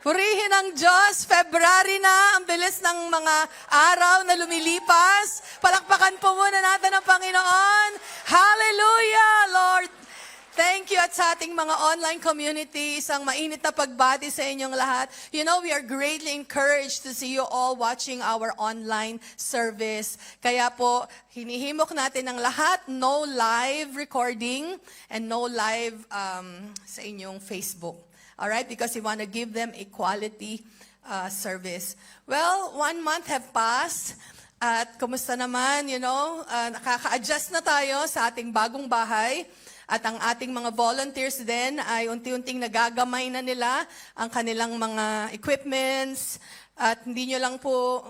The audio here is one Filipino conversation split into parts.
Purihin ang Diyos. February na, ang bilis ng mga araw na lumilipas. Palakpakan po muna natin ang Panginoon. Hallelujah, Lord. Thank you at sa ating mga online community, isang mainit na pagbati sa inyong lahat. You know, we are greatly encouraged to see you all watching our online service. Kaya po, hinihimok natin ang lahat, no live recording and no live sa inyong Facebook. Alright, because we want to give them a quality service. Well, 1 month have passed. At kumusta naman, nakaka-adjust na tayo sa ating bagong bahay. At ang ating mga volunteers din ay unti-unting nagagamay na nila ang kanilang mga equipments. At hindi nyo lang po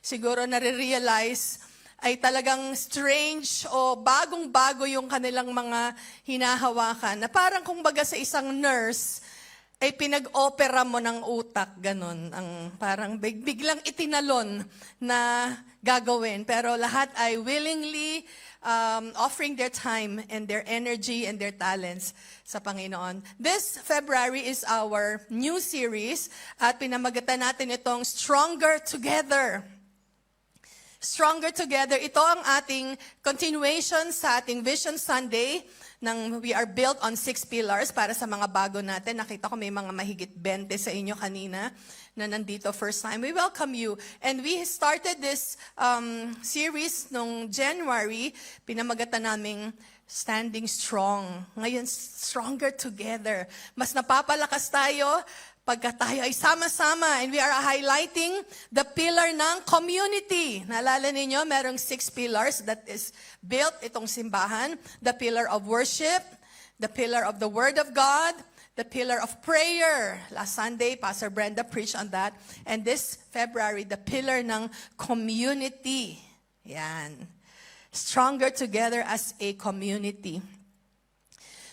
siguro nare-realize ay talagang strange o bagong-bago yung kanilang mga hinahawakan. Na parang kumbaga sa isang nurse, ay pinag-opera mo ng utak, ganun. Ang parang biglang itinalon na gagawin. Pero lahat ay willingly offering their time and their energy and their talents sa Panginoon. This February is our new series at pinamagatan natin itong Stronger Together. Stronger Together, ito ang ating continuation sa ating Vision Sunday ng We Are Built on 6 Pillars para sa mga bago natin. Nakita ko may mga mahigit 20 sa inyo kanina na nandito first time. We welcome you. And we started this series nung January, pinamagatan naming Standing Strong. Ngayon, Stronger Together. Mas napapalakas tayo pagka tayo ay sama-sama, and we are highlighting the pillar ng community. Naalala ninyo, merong 6 pillars that is built itong simbahan. The pillar of worship, the pillar of the Word of God, the pillar of prayer. Last Sunday, Pastor Brenda preached on that. And this February, the pillar ng community. Yan. Stronger together as a community.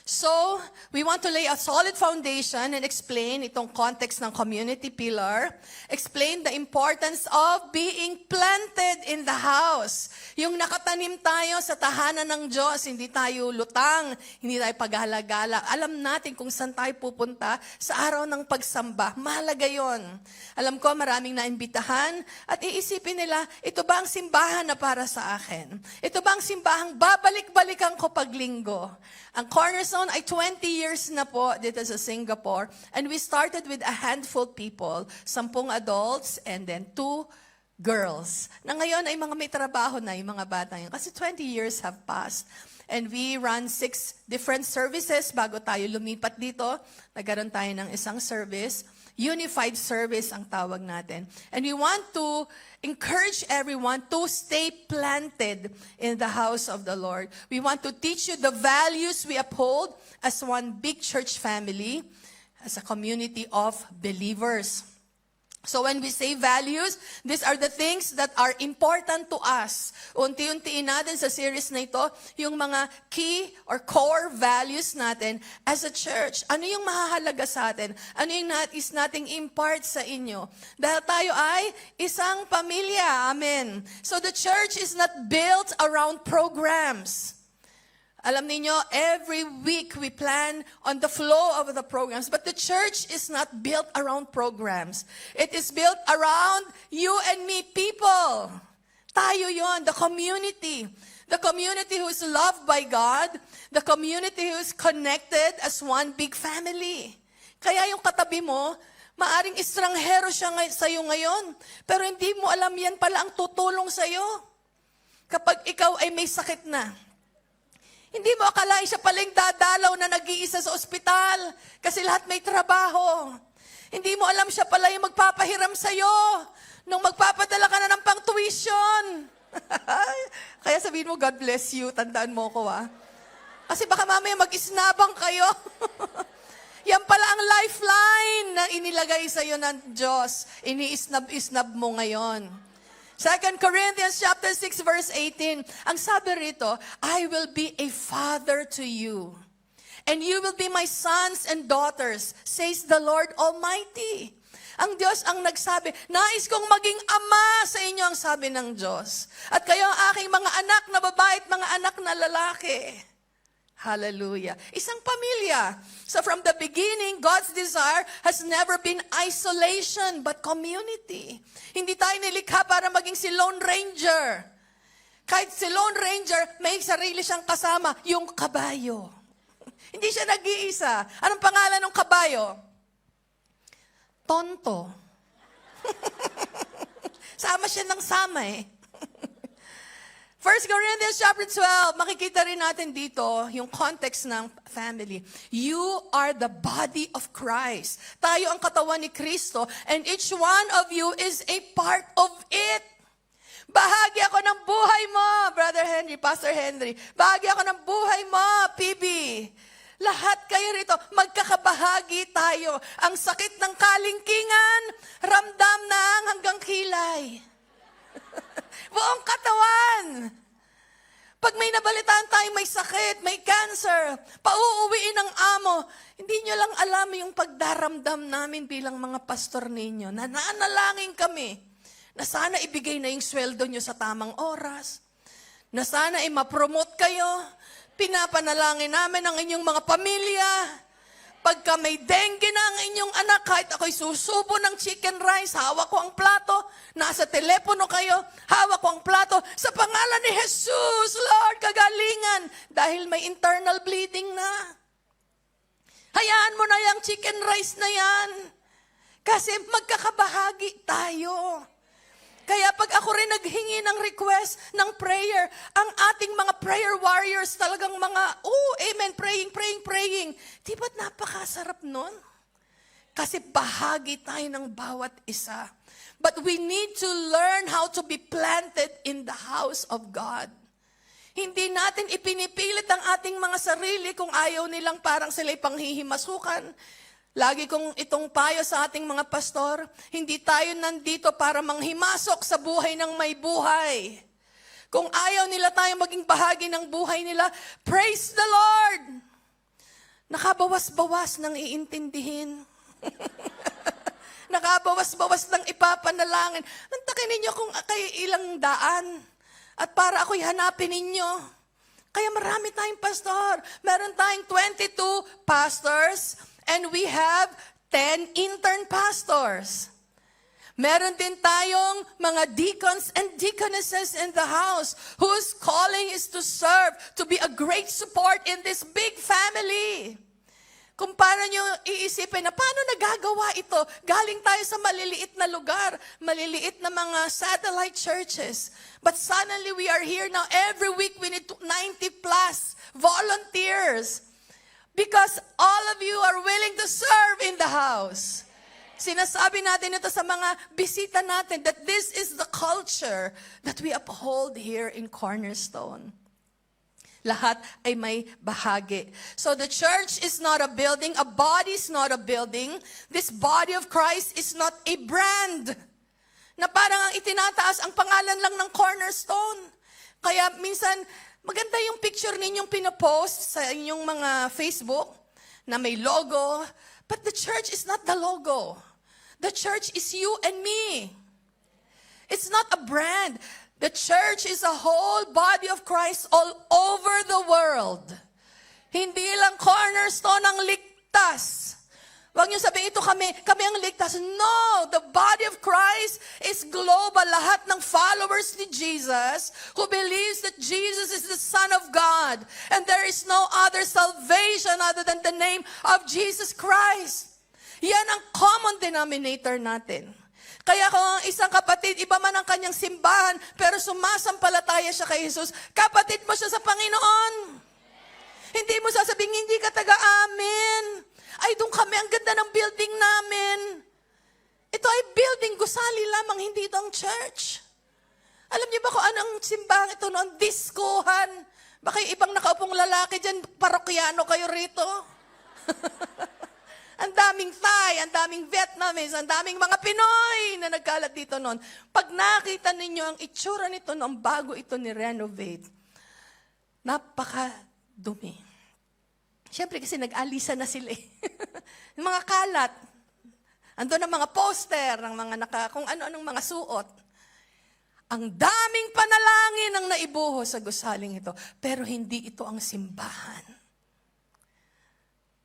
So, we want to lay a solid foundation and explain itong context ng community pillar. Explain the importance of being planted in the house. Yung nakatanim tayo sa tahanan ng Diyos, hindi tayo lutang, hindi tayo paghalagala. Alam natin kung saan tayo pupunta sa araw ng pagsamba. Mahalaga yon. Alam ko maraming naimbitahan at iisipin nila, ito ba ang simbahan na para sa akin? Ito ba ang simbahang babalik-balikan ko paglinggo? Ang Cornerstone ay 20 years na po dito sa Singapore. And we started with a handful people, 10 adults, and then 2 girls. Na ngayon ay mga may trabaho na yung mga bata yun. Kasi 20 years have passed. And we run 6 different services bago tayo lumipat dito. Nagkaroon tayo ng isang service. Unified service ang tawag natin. And we want to encourage everyone to stay planted in the house of the Lord. We want to teach you the values we uphold as one big church family, as a community of believers. So when we say values, these are the things that are important to us. Unti-untiin natin sa series na ito, yung mga key or core values natin as a church. Ano yung mahahalaga sa atin? Ano yung nais nating impart sa inyo? Dahil tayo ay isang pamilya. Amen. So the church is not built around programs. Alam niyo, every week we plan on the flow of the programs. But the church is not built around programs. It is built around you and me, people. Tayo yon, the community. The community who is loved by God. The community who is connected as one big family. Kaya yung katabi mo, maaring estranghero siya sa'yo ngayon. Pero hindi mo alam yan pala ang tutulong sa'yo. Kapag ikaw ay may sakit na. Hindi mo akalain siya palang dadalaw na nag-iisa sa ospital kasi lahat may trabaho. Hindi mo alam siya pala yung magpapahiram sa'yo nung magpapadala ka na ng pang-tuition. Kaya sabihin mo, God bless you, tandaan mo ko Kasi baka mamaya mag-isnabang kayo. Yan pala ang lifeline na inilagay sa'yo ng Diyos. Ini-isnab-isnab mo ngayon. 2 Corinthians chapter 6 verse 18. Ang sabi rito, I will be a father to you. And you will be my sons and daughters, says the Lord Almighty. Ang Diyos ang nagsabi, nais kong maging ama sa inyo, ang sabi ng Diyos. At kayo ang aking mga anak na babae at mga anak na lalaki. Hallelujah. Isang pamilya. So from the beginning, God's desire has never been isolation, but community. Hindi tayo nilikha para maging si Lone Ranger. Kahit si Lone Ranger, may sarili siyang kasama, yung kabayo. Hindi siya nag-iisa. Anong pangalan ng kabayo? Tonto. Sama siya ng sama eh. 1 Corinthians chapter 12, makikita rin natin dito yung context ng family. You are the body of Christ. Tayo ang katawan ni Kristo, and each one of you is a part of it. Bahagi ako ng buhay mo, Brother Henry, Pastor Henry. Bahagi ako ng buhay mo, PB. Lahat kayo rito, magkakabahagi tayo. Ang sakit ng kalingkingan, ramdam ng hanggang kilay. Buong katawan. Pag may nabalitaan tayo, may sakit, may cancer, pauuwiin ng amo, hindi nyo lang alam yung pagdaramdam namin bilang mga pastor ninyo. Nananalangin kami na sana ibigay na yung sweldo nyo sa tamang oras, na sana ma-promote kayo. Pinapanalangin namin ang inyong mga pamilya. Pagka may dengue na ang inyong anak, kahit ako'y susubo ng chicken rice, hawak ko ang plato, nasa telepono kayo, hawak ko ang plato, sa pangalan ni Jesus, Lord, kagalingan, dahil may internal bleeding na. Hayaan mo na yung chicken rice na yan, kasi magkakabahagi tayo. Kaya pag ako rin naghingi ng request ng prayer, ang ating mga prayer warriors talagang mga, amen, praying. Di ba't napakasarap nun? Kasi bahagi tayo ng bawat isa. But we need to learn how to be planted in the house of God. Hindi natin ipinipilit ang ating mga sarili kung ayaw nilang parang sila'y panghihimasukan. Lagi kong itong payo sa ating mga pastor, hindi tayo nandito para manghimasok sa buhay ng may buhay. Kung ayaw nila tayong maging bahagi ng buhay nila, praise the Lord! Nakabawas-bawas ng iintindihin. Nakabawas-bawas ng ipapanalangin. Nantakin ninyo kung kayo ilang daan. At para ako'y hanapin ninyo. Kaya marami tayong pastor. Meron tayong 22 pastors. And we have 10 intern pastors. Meron din tayong mga deacons and deaconesses in the house whose calling is to serve, to be a great support in this big family. Kung paano nyo iisipin na paano nagagawa ito, galing tayo sa maliliit na lugar, maliliit na mga satellite churches. But suddenly we are here now. Every week we need 90 plus volunteers. Because all of you are willing to serve in the house. Sinasabi natin ito sa mga bisita natin that this is the culture that we uphold here in Cornerstone. Lahat ay may bahagi. So the church is not a building, a body is not a building. This body of Christ is not a brand. Na parang ang itinataas ang pangalan lang ng Cornerstone. Kaya minsan, maganda yung picture ninyong pinopost sa inyong mga Facebook na may logo. But the church is not the logo. The church is you and me. It's not a brand. The church is a whole body of Christ all over the world. Hindi lang Cornerstone ang ligtas. Huwag niyo sabihin, ito kami ang ligtas. No, the body of Christ is global. Lahat ng followers ni Jesus who believes that Jesus is the Son of God and there is no other salvation other than the name of Jesus Christ. Yan ang common denominator natin. Kaya kung ang isang kapatid, iba man ang kanyang simbahan, pero sumasampalataya siya kay Jesus, kapatid mo siya sa Panginoon. Hindi mo sasabihin, hindi ka taga-amin. Ay, doon kami, ang ganda ng building namin. Ito ay building, gusali lamang, hindi ito ang church. Alam niyo ba kung anong simbahan ito noon? Diskuhan. Baka yung ibang nakaupong lalaki dyan, parokyano kayo rito. Ang daming Thai, ang daming Vietnamese, ang daming mga Pinoy na nagkalat dito noon. Pag nakita ninyo ang itsura nito noong bago ito ni-renovate, napaka-dumi. Siyempre kasi nag-alisa na sila eh. Yung mga kalat. Andun ang mga poster, ng mga kung ano-anong mga suot. Ang daming panalangin ang naibuho sa gusaling ito. Pero hindi ito ang simbahan.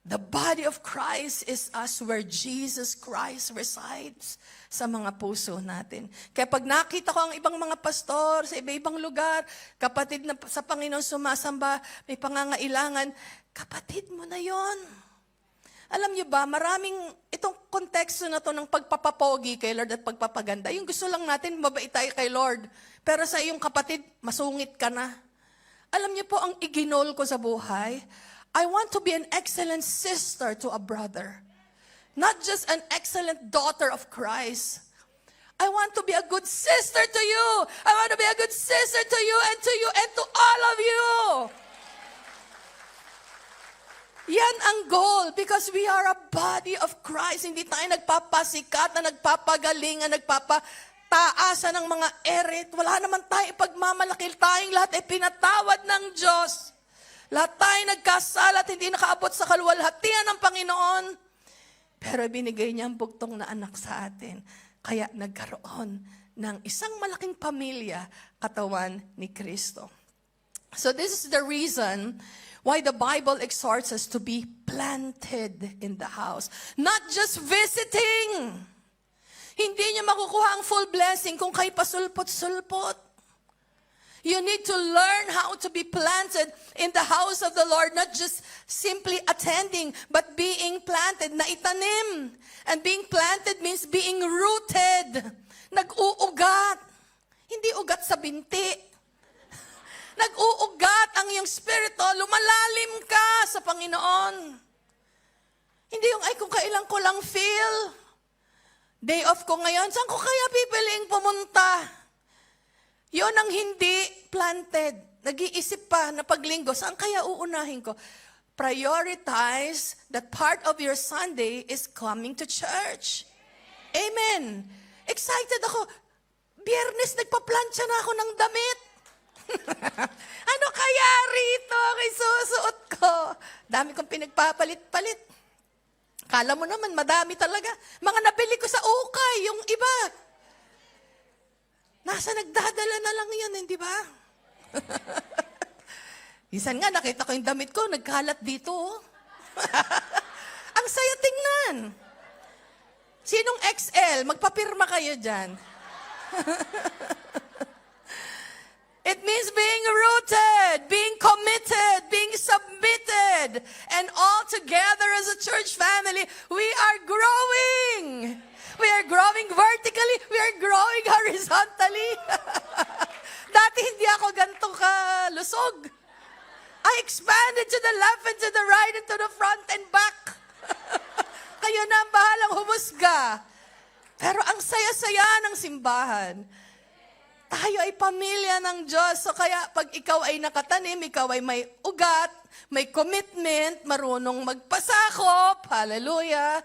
The body of Christ is us where Jesus Christ resides sa mga puso natin. Kaya pag nakita ko ang ibang mga pastor sa iba-ibang lugar, kapatid na sa Panginoon sumasamba, may pangangailangan, kapatid mo na yon. Alam niyo ba, maraming itong konteksto na to ng pagpapapogi kay Lord at pagpapaganda. Yung gusto lang natin, mabait tayo kay Lord. Pero sa iyong kapatid, masungit ka na. Alam niyo po, ang iginol ko sa buhay, I want to be an excellent sister to a brother. Not just an excellent daughter of Christ. I want to be a good sister to you. I want to be a good sister to you and to all of you. Yan ang goal because we are a body of Christ. Hindi tayo nagpapasikat na nagpapagaling, na nagpapataasan ng mga erit. Wala naman tayo ipagmamalaki. Tayong lahat ay pinatawad ng Diyos. Lahat tayo nagkasala at hindi nakaabot sa kaluwalhatian ng Panginoon. Pero binigay niya ang bugtong na anak sa atin. Kaya nagkaroon ng isang malaking pamilya, katawan ni Kristo. So this is the reason why the Bible exhorts us to be planted in the house. Not just visiting. Hindi niya makukuha ang full blessing kung kayo pasulpot-sulpot. You need to learn how to be planted in the house of the Lord, not just simply attending, but being planted, na itanim. And being planted means being rooted. Nag-uugat. Hindi ugat sa binti. Nag-uugat ang iyong spirito, lumalalim ka sa Panginoon. Hindi yung, ay kung kailan ko lang feel. Day off ko ngayon, saan ko kaya pipiliing pumunta? Yun ang hindi planted. Nag-iisip pa na paglinggo, saan kaya uunahin ko? Prioritize that part of your Sunday is coming to church. Amen. Excited ako. Biyernes, nagpa-plancha na ako ng damit. Ano kaya rito ang isusuot ko? Dami kong pinagpapalit-palit. Kala mo naman, madami talaga. Mga nabili ko sa ukay, yung iba. Nasa nagdadala na lang yan, hindi ba? Minsan nga, nakita ko yung damit ko, nagkalat dito. Ang saya tingnan. Sinong XL? Magpapirma kayo dyan. It means being rooted, being committed, being submitted. And all together as a church family, we are growing. We are growing vertically. We are growing horizontally. Dati hindi ako ganito kalusog. I expanded to the left and to the right and to the front and back. Kayo na ang bahalang humusga. Pero ang saya-saya ng simbahan. Tayo ay pamilya ng Diyos. So kaya pag ikaw ay nakatanim, ikaw ay may ugat, may commitment, marunong magpasakop, hallelujah,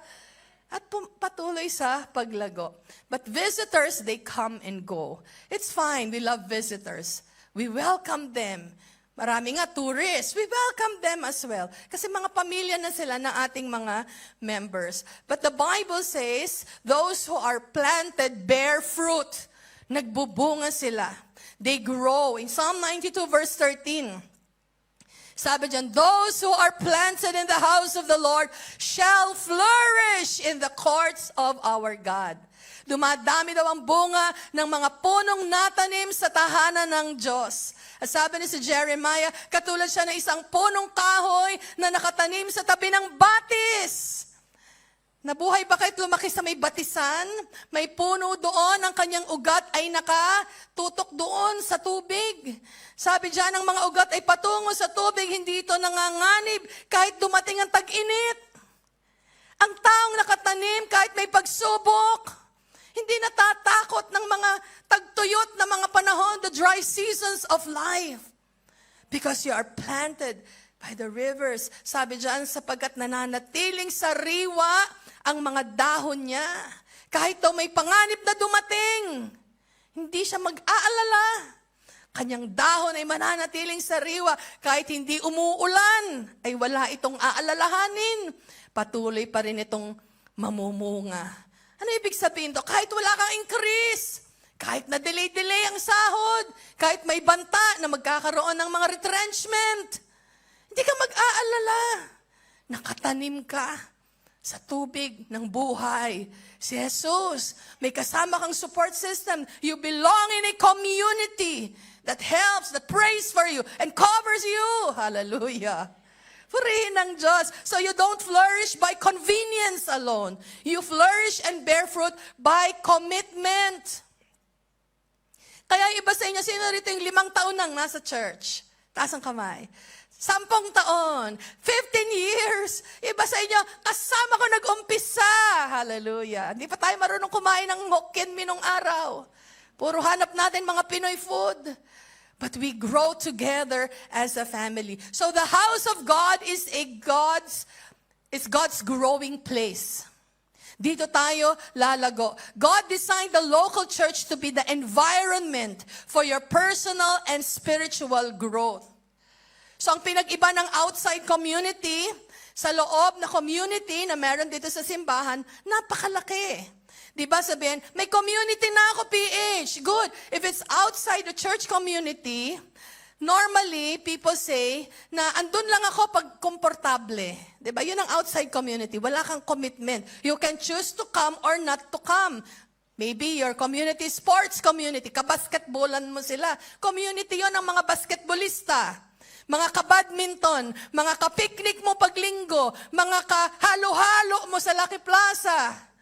at patuloy sa paglago. But visitors, they come and go. It's fine, we love visitors. We welcome them. Marami nga tourists, we welcome them as well. Kasi mga pamilya na sila ng ating mga members. But the Bible says, those who are planted bear fruit. Nagbubunga sila. They grow. In Psalm 92 verse 13, sabi dyan, those who are planted in the house of the Lord shall flourish in the courts of our God. Dumadami daw ang bunga ng mga punong natanim sa tahanan ng Diyos. At sabi ni si Jeremiah, katulad siya ng isang punong kahoy na nakatanim sa tabi ng batis. Nabuhay ba kahit lumaki sa may batisan? May puno doon, ang kanyang ugat ay nakatutok doon sa tubig. Sabi dyan, ang mga ugat ay patungo sa tubig, hindi ito nanganganib kahit dumating ang tag-init. Ang taong nakatanim kahit may pagsubok, hindi natatakot ng mga tagtuyot na mga panahon, the dry seasons of life. Because you are planted by the rivers. Sabi dyan, sapagkat nananatiling sariwa ang mga dahon niya. Kahit daw may panganib na dumating, hindi siya mag-aalala. Kanyang dahon ay mananatiling sariwa. Kahit hindi umuulan, ay wala itong aalalahanin. Patuloy pa rin itong mamumunga. Ano ibig sabihin to? Kahit wala kang increase, kahit na delay ang sahod, kahit may banta na magkakaroon ng mga retrenchment, hindi ka mag-aalala. nakatanim ka sa tubig ng buhay. Si Jesus, may kasama kang support system. You belong in a community that helps, that prays for you, and covers you. Hallelujah. Purihin ng Diyos. So you don't flourish by convenience alone. You flourish and bear fruit by commitment. Kaya iba sa inyo, sino rito yung 5 taon nang nasa church? Taas ang kamay. 10 taon, 15 years. Iba sa inyo, kasama ko nag-umpisa. Hallelujah. Hindi pa tayo marunong kumain ng Hokkien Mee nung araw. Puro hanap natin mga Pinoy food. But we grow together as a family. So the house of God is God's growing place. Dito tayo lalago. God designed the local church to be the environment for your personal and spiritual growth. So ang pinag-iba ng outside community sa loob na community na meron dito sa simbahan, napakalaki. Diba sabihin, may community na ako, PH. Good. If it's outside the church community, normally, people say na andun lang ako pag komportable. Diba? Yun ang outside community. Wala kang commitment. You can choose to come or not to come. Maybe your community, sports community, kabasketballan mo sila. Community yon ng mga basketballista. Mga ka-badminton, mga ka-picnic mo paglinggo, mga ka-halo-halo mo sa Lucky Plaza.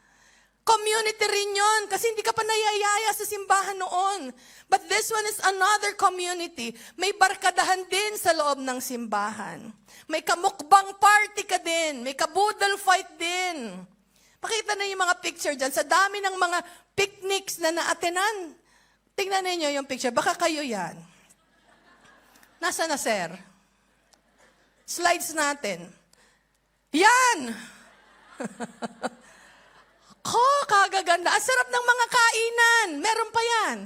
Community rin yun, kasi hindi ka pa nayayaya sa simbahan noon. But this one is another community. May barkadahan din sa loob ng simbahan. May kamukbang party ka din. May kabudal fight din. Pakita na yung mga picture dyan. Sa dami ng mga picnics na naatenan. Tingnan ninyo yung picture. Baka kayo yan. Nasa na, sir? Slides natin. Yan! Kagaganda. Ang sarap ng mga kainan. Meron pa yan.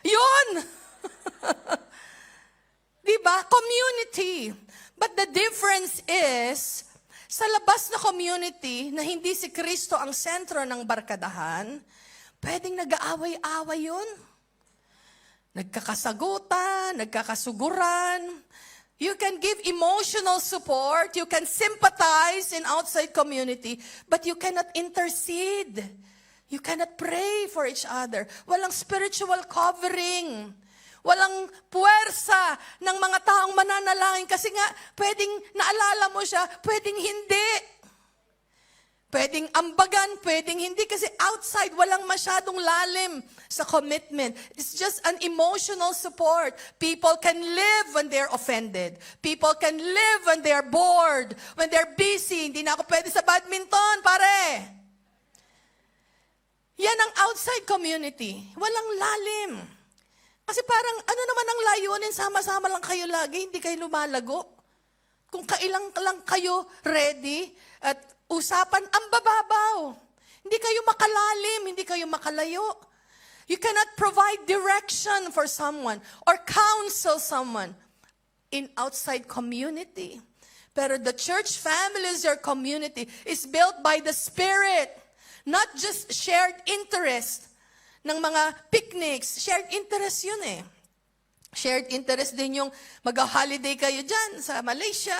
Yun! Diba? Community. But the difference is, sa labas na community, na hindi si Kristo ang sentro ng barkadahan, pwedeng nag-aaway-aaway yun. Nagkakasagutan, nagkakasuguran. You can give emotional support. You can sympathize in outside community. But you cannot intercede. You cannot pray for each other. Walang spiritual covering. Walang puwersa ng mga taong mananalangin. Kasi nga, pwedeng naalala mo siya, pwedeng hindi. Pwedeng ambagan, pwedeng hindi. Kasi outside, walang masyadong lalim sa commitment. It's just an emotional support. People can live when they're offended. People can live when they're bored, when they're busy. Hindi na ako pwede sa badminton, pare. Yan ang outside community. Walang lalim. Kasi parang, ano naman ang layunin, sama-sama lang kayo lagi, hindi kayo lumalago. Kung kailang lang kayo ready at usapan ang bababaw. Hindi kayo makalalim, hindi kayo makalayo. You cannot provide direction for someone or counsel someone in outside community. Pero the church family is your community. Is built by the Spirit, not just shared interest ng mga picnics. Shared interest yun eh. Shared interest din yung mag-holiday kayo dyan sa Malaysia.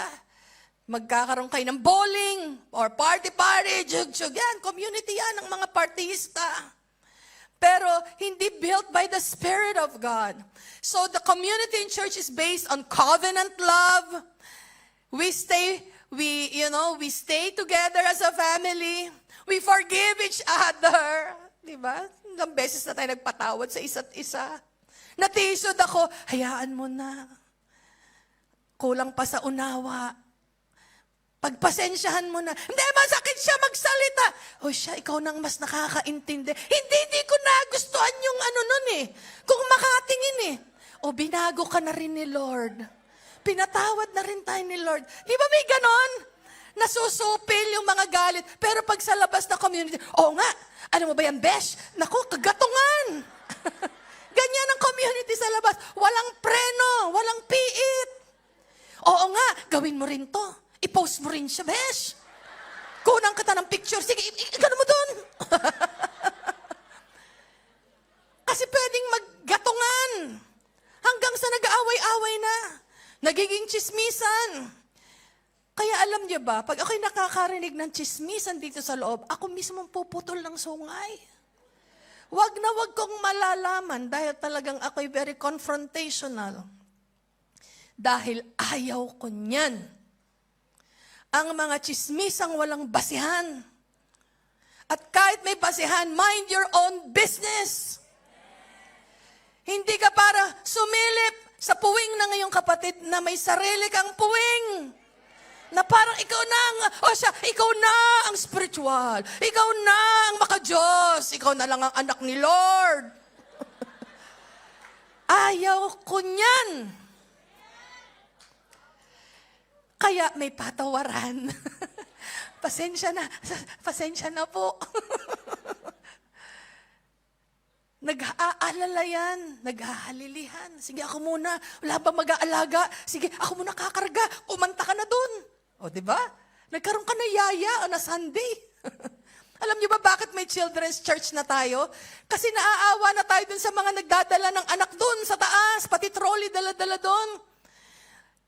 Magkakaroon kayo ng bowling or party-party, jug-jug yan. Community yan ng mga partista. Pero hindi built by the Spirit of God. So the community in church is based on covenant love. We stay together as a family. We forgive each other. Diba? Ilang beses na tayo nagpatawad sa isa't isa. Natisod ako, hayaan mo na. Kulang pa sa unawa. Pagpasensyahan mo na. Hindi, masakit siya magsalita. O siya, ikaw nang mas nakakaintindi. Hindi ko nagustuhan yung nun eh. Kung makatingin eh. O binago ka na rin ni Lord. Pinatawad na rin tayo ni Lord. Di ba may ganon? Nasusupil yung mga galit. Pero pag sa labas na community, oo nga, ano mo ba yan, besh? Naku, kagatungan. Ganyan ang community sa labas. Walang preno, walang piit. Oo nga, gawin mo rin to. I-post mo rin siya, besh. Kunang kita ng picture. Sige, gano'n mo dun. Kasi pwedeng maggatungan. Hanggang sa nag-aaway-aaway na. Nagiging chismisan. Kaya alam nyo, niyo ba, pag ako'y nakakarinig ng chismisan dito sa loob, ako mismo puputol ng sungay. Wag na wag kong malalaman dahil talagang ako'y very confrontational. Dahil ayaw ko niyan. Ang mga chismisang walang basihan. At kahit may basihan, mind your own business. Hindi ka para sumilip sa puwing ng iyong kapatid na may sarili kang puwing. Na parang ikaw na ikaw na ang spiritual. Ikaw na ang maka-Diyos. Ikaw na lang ang anak ni Lord. Ayaw ko niyan. Kaya may patawaran. Pasensya na po. Nag-aalala yan, naghahalilihan. Sige, ako muna. Wala ba mag-aalaga? Sige, ako muna kakarga. Kumanta ka na dun. O, di ba? Nagkaroon ka na yaya on a Sunday. Alam niyo ba bakit may children's church na tayo? Kasi naaawa na tayo dun sa mga nagdadala ng anak dun sa taas. Pati trolley dala-dala dun.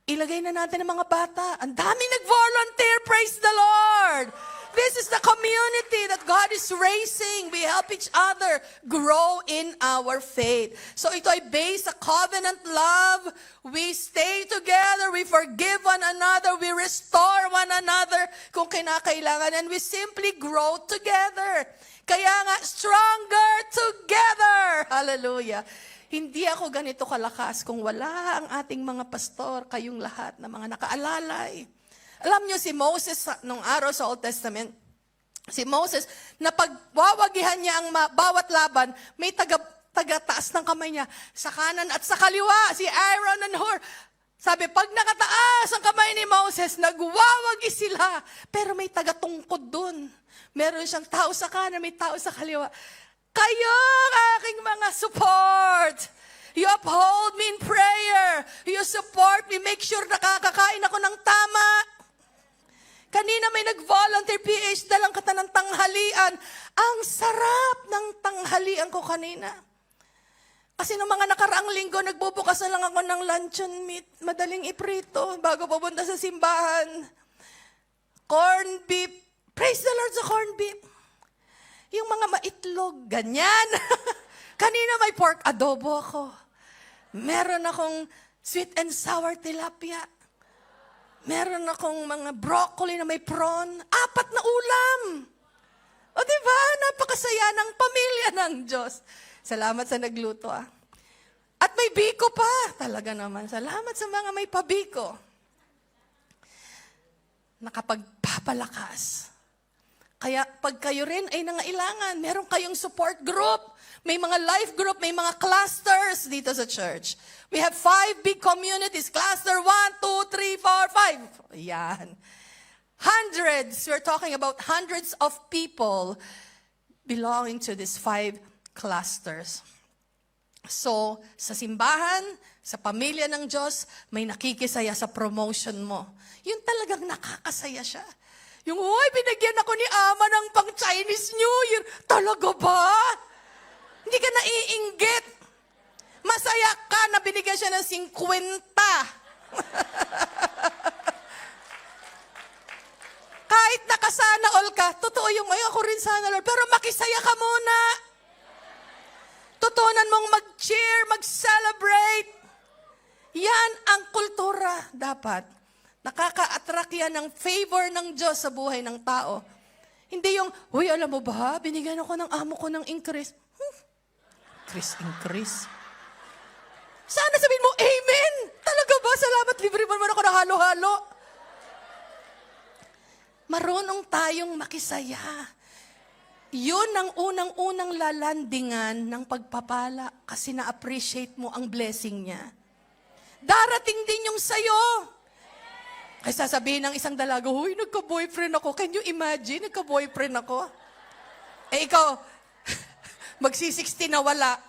Ilagay na natin ang mga bata. Ang daming nag-volunteer. Praise the Lord! This is the community that God is raising. We help each other grow in our faith. So ito ay based sa covenant love. We stay together. We forgive one another. We restore one another kung kinakailangan. And we simply grow together. Kaya nga, stronger together. Hallelujah. Hindi ako ganito kalakas kung wala ang ating mga pastor, kayong lahat na mga nakaalalay. Alam niyo si Moses, nung araw sa Old Testament, si Moses, na pagwawagihan niya ang bawat laban, may taga-taas ng kamay niya, sa kanan at sa kaliwa, si Aaron and Hur. Sabi, pag nakataas ang kamay ni Moses, nagwawagi sila. Pero may taga-tungkod dun. Meron siyang tao sa kanan, may tao sa kaliwa. Kayo ang aking mga support. You uphold me in prayer. You support me. Make sure nakakakain ako ng tama. Kanina may nag-volunteer PH, dalang kata ng tanghalian. Ang sarap ng tanghalian ko kanina. Kasi nung mga nakaraang linggo, nagbubukas na lang ako ng luncheon meat. Madaling iprito bago pupunta sa simbahan. Corn beef. Praise the Lord sa corn beef. Yung mga maitlog, ganyan. Kanina may pork adobo ako. Meron akong sweet and sour tilapia. Meron akong mga broccoli na may prawn. 4 na ulam. O diba? Napakasaya ng pamilya ng Diyos. Salamat sa nagluto At may biko pa. Talaga naman. Salamat sa mga may pabiko. Nakapagpapalakas. Kaya pag kayo rin ay nangailangan, meron kayong support group, may mga life group, may mga clusters dito sa church. We have 5 big communities. Cluster 1, 2, 3, 4, 5. Yan. Hundreds. We're talking about hundreds of people belonging to these 5 clusters. So, sa simbahan, sa pamilya ng Diyos, may nakikisaya sa promotion mo. Yun talagang nakakasaya siya. Yung, binagyan ako ni Ama ng pang Chinese New Year. Talaga ba? Hindi ka naiinggit. Masaya ka na binigyan siya ng 50. Kahit nakasana all ka, totoo yung ako rin sana, Lord. Pero makisaya ka muna. Tutunan mong mag-cheer, mag-celebrate. Yan ang kultura dapat. Nakaka-attract yan ng favor ng Diyos sa buhay ng tao. Hindi yung, alam mo ba, binigyan ako ng amo ko ng increase. Increase. Sana sabihin mo, amen! Talaga ba? Salamat, libre mo naman ako na halo-halo. Marunong tayong makisaya. Yun ang unang-unang lalandingan ng pagpapala kasi na-appreciate mo ang blessing niya. Darating din yung sayo. Ay sasabihin ng isang dalaga, nagka-boyfriend ako. Can you imagine? Nagka-boyfriend ako. Ikaw, magsi-60 na wala.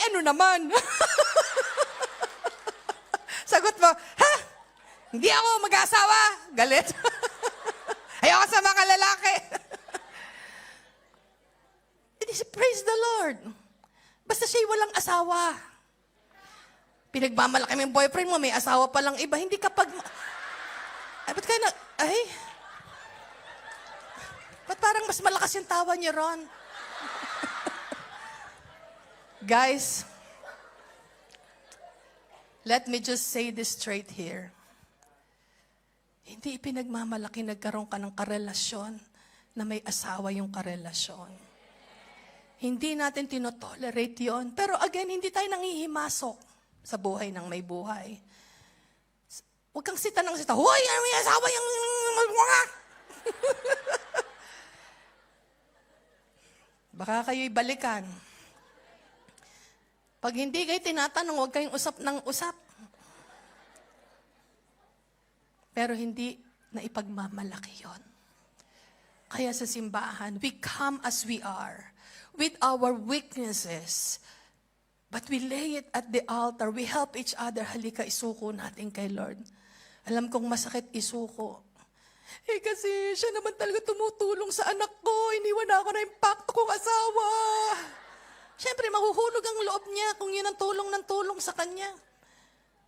Ano naman? Sagot mo, hindi ako mag-asawa. Galit. Ayoko sa mga lalaki. Praise the Lord. Basta siya'y walang asawa. Pinagmamalaki mo yung boyfriend mo, may asawa pa lang iba. Hindi kapag... Ay, ba't kayo na... Ay... Ba't parang mas malakas yung tawa niyo, Ron? Guys, let me just say this straight here. Hindi ipinagmamalaki nagkaroon ka ng karelasyon na may asawa yung karelasyon. Hindi natin tinotolerate yon. Pero again, hindi tayo nangihimasok sa buhay ng may buhay. Huwag kang sita ng sita, hoy, may asawa yung... Baka kayo'y balikan. Pag hindi kayo tinatanong, huwag kayong usap ng usap. Pero hindi na ipagmamalaki yon. Kaya sa simbahan, we come as we are, with our weaknesses, but we lay it at the altar. We help each other. Halika, isuko natin kay Lord. Alam kong masakit isuko. Eh kasi siya naman talaga tumutulong sa anak ko. Iniwan ako na impacto kong asawa. Siyempre, mahuhulog ang loob niya kung yun ang tulong ng tulong sa kanya.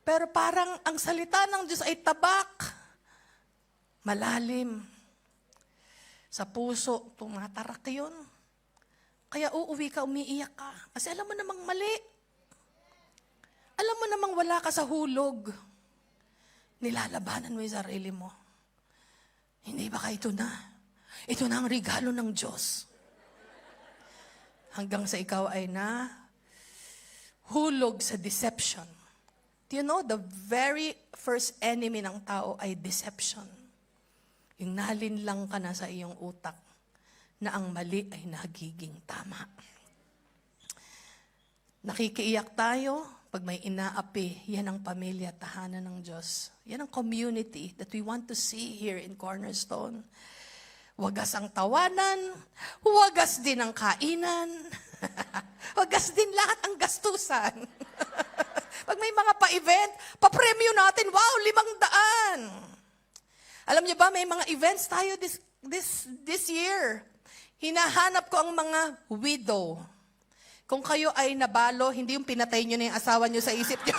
Pero parang ang salita ng Diyos ay tabak. Malalim. Sa puso, tumatarak yun. Kaya uuwi ka, umiiyak ka. Kasi alam mo namang mali. Alam mo namang wala ka sa hulog. Nilalabanan mo yung sarili mo. Hindi ba ka ito na? Ito na ang regalo ng Diyos. Hanggang sa ikaw ay na hulog sa deception. Do you know, the very first enemy ng tao ay deception. Yung nalinlang ka na sa iyong utak na ang mali ay nagiging tama. Nakikiiyak tayo pag may inaapi, yan ang pamilya, tahanan ng Diyos. Yan ang community that we want to see here in Cornerstone. Wagas ang tawanan, wagas din ang kainan, wagas din lahat ang gastusan. Pag may mga pa-event, pa-premyo natin, wow, 500. Alam niyo ba, may mga events tayo this year. Hinahanap ko ang mga widow. Kung kayo ay nabalo, hindi yung pinatay nyo na yung asawa nyo sa isip nyo.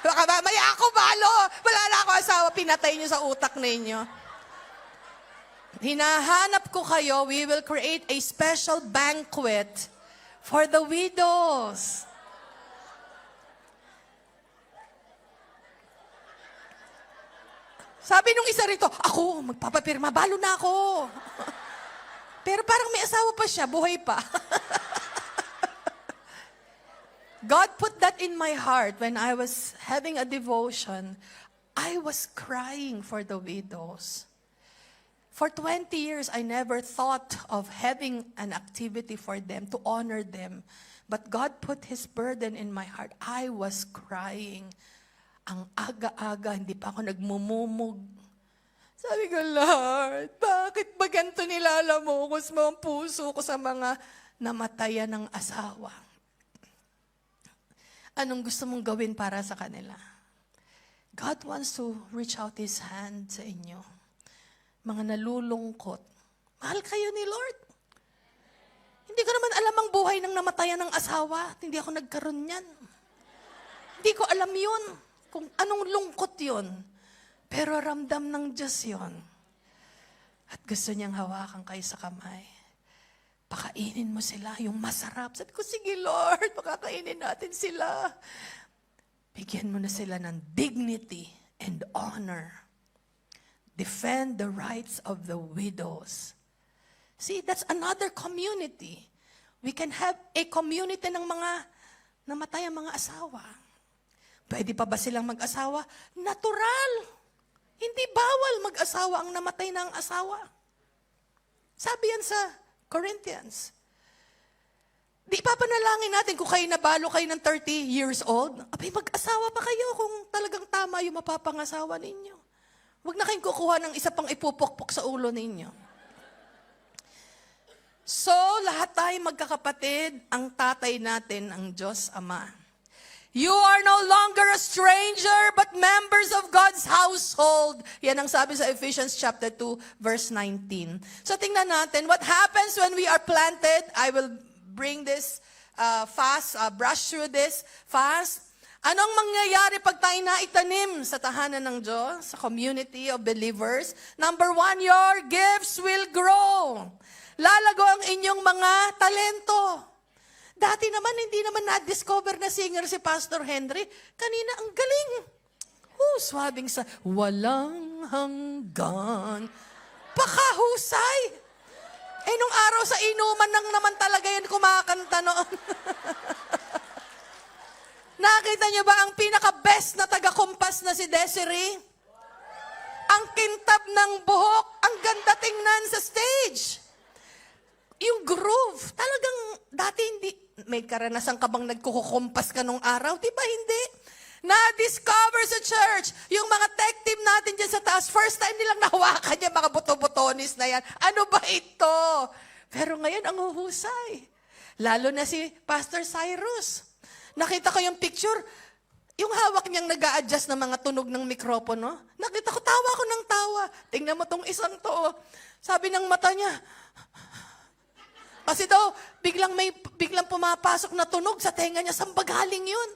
Baka mamaya ako balo, wala na ako asawa, pinatay nyo sa utak ninyo. Hinahanap ko kayo, we will create a special banquet for the widows. Sabi nung isa rito, ako, magpapapirma, balo na ako. Pero parang may asawa pa siya, buhay pa. God put that in my heart when I was having a devotion. I was crying for the widows. For 20 years, I never thought of having an activity for them, to honor them. But God put His burden in my heart. I was crying. Ang aga-aga, hindi pa ako nagmumumog. Sabi ko, Lord, bakit ba ganito nilalamukos mo ang puso ko sa mga namatayan ng asawa? Anong gusto mong gawin para sa kanila? God wants to reach out His hand sa inyo. Mga nalulungkot. Mahal kayo ni Lord. Hindi ko naman alam ang buhay ng namatayan ng asawa. Hindi ako nagkaroon yan. Hindi ko alam yun. Kung anong lungkot yun. Pero ramdam ng Diyos yun. At gusto niyang hawakan kayo sa kamay. Pakainin mo sila, yung masarap. Sabi ko, sige Lord, pakakainin natin sila. Bigyan mo na sila ng dignity and honor. Defend the rights of the widows. See, that's another community. We can have a community ng mga namatay ang mga asawa. Pwede pa ba silang mag-asawa? Natural. Hindi bawal mag-asawa ang namatay ng asawa. Sabi yan sa Corinthians. Di papanalangin natin kung kayo nabalo kayo ng 30 years old. Abay, mag-asawa pa kayo kung talagang tama yung mapapangasawa ninyo. Huwag na kayong kukuha ng isa pang ipupukpok sa ulo ninyo. So, lahat tayo magkakapatid, ang tatay natin, ang Diyos Ama. You are no longer a stranger, but members of God's household. Yan ang sabi sa Ephesians chapter 2, verse 19. So tingnan natin, what happens when we are planted? I will bring this fast, brush through this fast. Anong mangyayari pag tayo naitanim sa tahanan ng Diyos, sa community of believers? Number 1, your gifts will grow. Lalago ang inyong mga talento. Dati naman, hindi naman na-discover na singer si Pastor Henry. Kanina, ang galing. Swabing sa walang hanggan. Pakahusay. Nung araw sa inuman nang naman talaga yan kumakanta noon. Nakita niyo ba ang pinaka-best na taga-kumpas na si Desiree? Ang kintab ng buhok, ang ganda tingnan sa stage. Yung groove, talagang dati hindi, may karanasan ka bang nagkukumpas ka nung araw? Di ba hindi? Na-discover sa church, yung mga tech team natin dyan sa taas, first time nilang nahawakan yung mga buto-butonis na yan. Ano ba ito? Pero ngayon, ang huhusay. Lalo na si Pastor Cyrus. Nakita ko yung picture, yung hawak niyang nag-a-adjust ng mga tunog ng mikropono. Nakita ko, tawa ko ng tawa. Tingnan mo tong isang to. Sabi ng mata niya, kasi daw, biglang pumapasok na tunog sa tenga niya, saan ba galing yun?